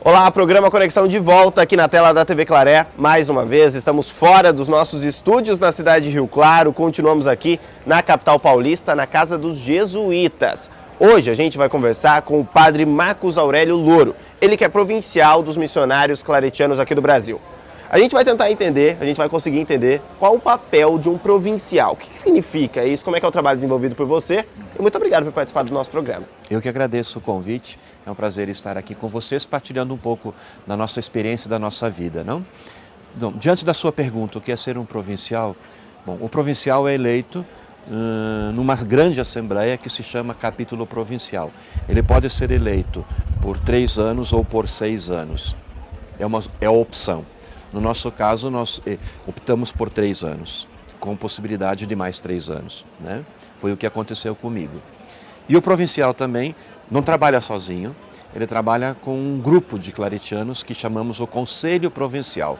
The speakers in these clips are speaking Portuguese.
Olá, programa Conexão de volta aqui na tela da TV Claré. Mais uma vez, estamos fora dos nossos estúdios na cidade de Rio Claro. Continuamos aqui na capital paulista, na Casa dos Jesuítas. Hoje a gente vai conversar com o padre Marcos Aurélio Louro. Ele que é provincial dos missionários claretianos aqui do Brasil. A gente vai tentar entender, a gente vai conseguir entender qual o papel de um provincial. O que significa isso? Como é que é o trabalho desenvolvido por você? E muito obrigado por participar do nosso programa. Eu que agradeço o convite. É um prazer estar aqui com vocês, partilhando um pouco da nossa experiência e da nossa vida, não? Então, diante da sua pergunta, o que é ser um provincial? Bom, o provincial é eleito numa grande assembleia que se chama capítulo provincial. Ele pode ser eleito por 3 anos ou por 6 anos. É a opção. No nosso caso, nós optamos por 3 anos, com possibilidade de mais 3 anos, né? Foi o que aconteceu comigo. E o provincial também não trabalha sozinho, ele trabalha com um grupo de claretianos que chamamos o Conselho Provincial.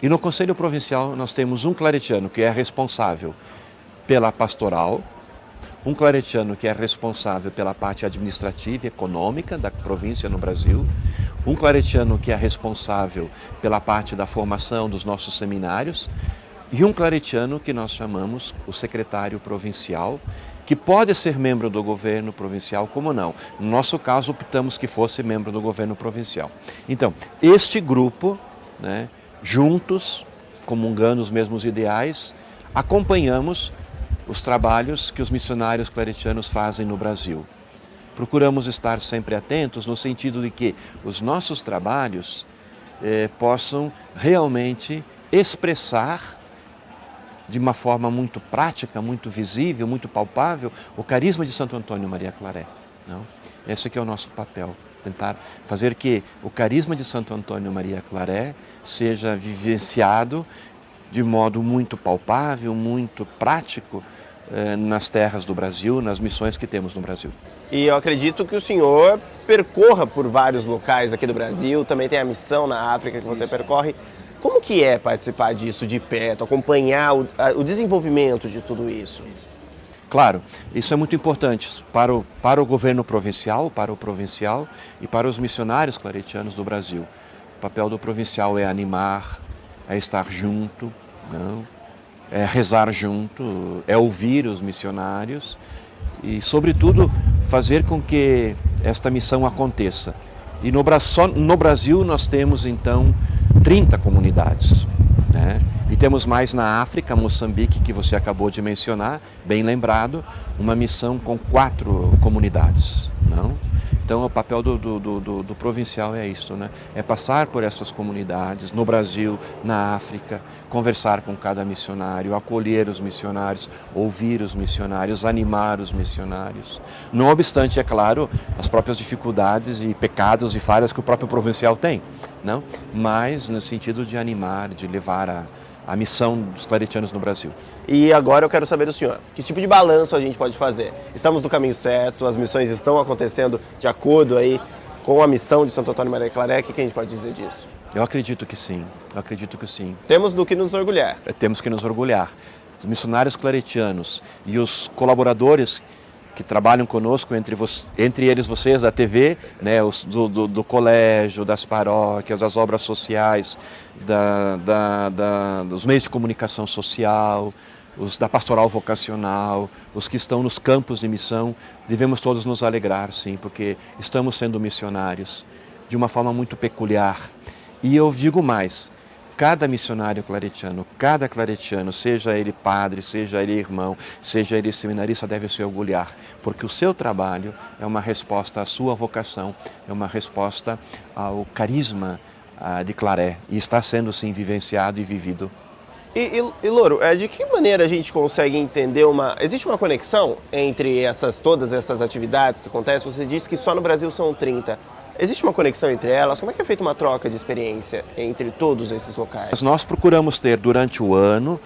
E no Conselho Provincial nós temos um claretiano que é responsável pela pastoral, um claretiano que é responsável pela parte administrativa e econômica da província no Brasil, um claretiano que é responsável pela parte da formação dos nossos seminários e um claretiano que nós chamamos o secretário provincial, que pode ser membro do governo provincial, como não. No nosso caso, optamos que fosse membro do governo provincial. Então, este grupo, né, juntos, comungando os mesmos ideais, acompanhamos os trabalhos que os missionários claretianos fazem no Brasil. Procuramos estar sempre atentos no sentido de que os nossos trabalhos possam realmente expressar de uma forma muito prática, muito visível, muito palpável, o carisma de Santo Antônio Maria Claret. Não? Esse aqui é o nosso papel, tentar fazer que o carisma de Santo Antônio Maria Claret seja vivenciado de modo muito palpável, muito prático nas terras do Brasil, nas missões que temos no Brasil. E eu acredito que o senhor percorra por vários locais aqui do Brasil, também tem a missão na África que você percorre. Como que é participar disso de perto, acompanhar o desenvolvimento de tudo isso? Claro, isso é muito importante para o governo provincial, para o provincial e para os missionários claretianos do Brasil. O papel do provincial é animar, é estar junto, não? É rezar junto, é ouvir os missionários e, sobretudo, fazer com que esta missão aconteça. E só no Brasil nós temos, então, 30 comunidades, né? E temos mais na África, Moçambique, que você acabou de mencionar, bem lembrado, uma missão com 4 comunidades, não? Então o papel do provincial é isso, né? É passar por essas comunidades, no Brasil, na África, conversar com cada missionário, acolher os missionários, ouvir os missionários, animar os missionários. Não obstante, é claro, as próprias dificuldades e pecados e falhas que o próprio provincial tem, não? Mas no sentido de animar, de levar a missão dos claretianos no Brasil. E agora eu quero saber do senhor, que tipo de balanço a gente pode fazer? Estamos no caminho certo, as missões estão acontecendo de acordo aí com a missão de Santo Antônio Maria Claret, o que a gente pode dizer disso? Eu acredito que sim, Temos do que nos orgulhar. Temos que nos orgulhar. Os missionários claretianos e os colaboradores que trabalham conosco, entre eles vocês da TV, né, do colégio, das paróquias, das obras sociais, dos meios de comunicação social, os da pastoral vocacional, os que estão nos campos de missão, devemos todos nos alegrar, sim, porque estamos sendo missionários de uma forma muito peculiar. E eu digo mais, cada missionário claretiano, cada claretiano, seja ele padre, seja ele irmão, seja ele seminarista, deve se orgulhar, porque o seu trabalho é uma resposta à sua vocação, é uma resposta ao carisma de Claret, e está sendo sim vivenciado e vivido. E Louro, de que maneira a gente consegue entender existe uma conexão entre todas essas atividades que acontecem? Você disse que só no Brasil são 30. Existe uma conexão entre elas? Como é que é feita uma troca de experiência entre todos esses locais? Nós procuramos ter durante o ano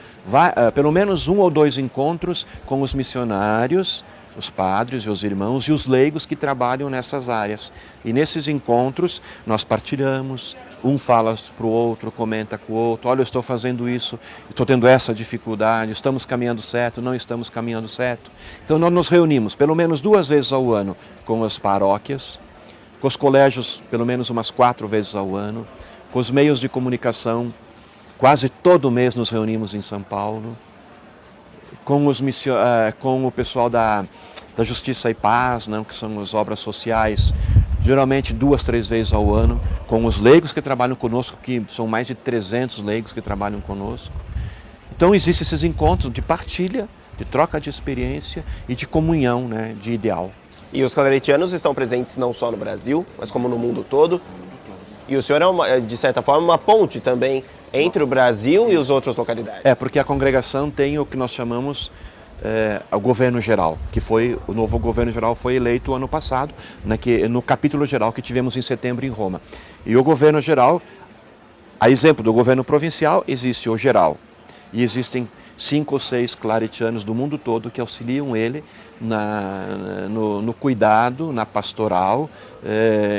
pelo menos 1 ou 2 encontros com os missionários, os padres e os irmãos e os leigos que trabalham nessas áreas. E nesses encontros nós partilhamos, um fala para o outro, comenta com o outro, olha, eu estou fazendo isso, estou tendo essa dificuldade, estamos caminhando certo, não estamos caminhando certo. Então nós nos reunimos pelo menos 2 vezes ao ano com as paróquias, com os colégios pelo menos umas 4 vezes ao ano, com os meios de comunicação, quase todo mês nos reunimos em São Paulo, com o pessoal da Justiça e Paz, né, que são as obras sociais, geralmente 2, 3 vezes ao ano, com os leigos que trabalham conosco, que são mais de 300 leigos que trabalham conosco. Então existem esses encontros de partilha, de troca de experiência e de comunhão, né, de ideal. E os claretianos estão presentes não só no Brasil, mas como no mundo todo. E o senhor é, de certa forma, uma ponte também entre o Brasil e as outras localidades. Porque a congregação tem o que nós chamamos o governo geral, que foi, o novo governo geral foi eleito ano passado, né, no capítulo geral que tivemos em setembro em Roma. E o governo geral, a exemplo do governo provincial, existe o geral. E existem 5 ou 6 claretianos do mundo todo que auxiliam ele no cuidado, na pastoral,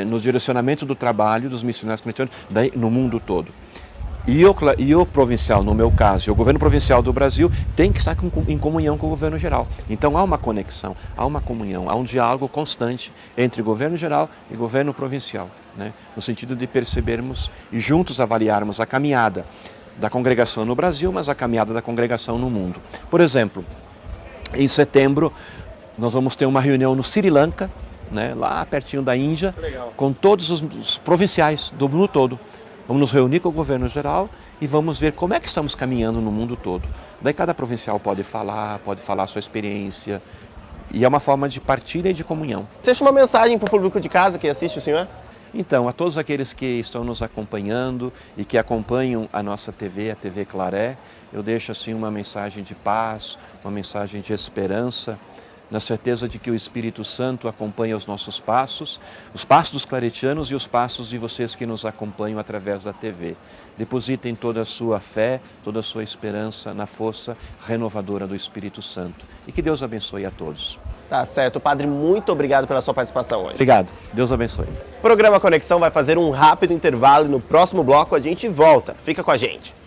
no direcionamento do trabalho dos missionários claretianos no mundo todo. E o provincial, no meu caso, e o governo provincial do Brasil tem que estar em comunhão com o governo geral. Então há uma conexão, há uma comunhão, há um diálogo constante entre governo geral e governo provincial, né? No sentido de percebermos e juntos avaliarmos a caminhada da congregação no Brasil, mas a caminhada da congregação no mundo. Por exemplo, em setembro nós vamos ter uma reunião no Sri Lanka, né, lá pertinho da Índia, com todos os provinciais do mundo todo. Vamos nos reunir com o governo geral e vamos ver como é que estamos caminhando no mundo todo. Daí cada provincial pode falar a sua experiência, e é uma forma de partilha e de comunhão. Deixa uma mensagem para o público de casa que assiste o senhor. Então, a todos aqueles que estão nos acompanhando e que acompanham a nossa TV, a TV Claré, eu deixo assim uma mensagem de paz, uma mensagem de esperança, na certeza de que o Espírito Santo acompanha os nossos passos dos claretianos e os passos de vocês que nos acompanham através da TV. Depositem toda a sua fé, toda a sua esperança na força renovadora do Espírito Santo. E que Deus abençoe a todos. Tá certo. Padre, muito obrigado pela sua participação hoje. Obrigado. Deus abençoe. O programa Conexão vai fazer um rápido intervalo e no próximo bloco a gente volta. Fica com a gente.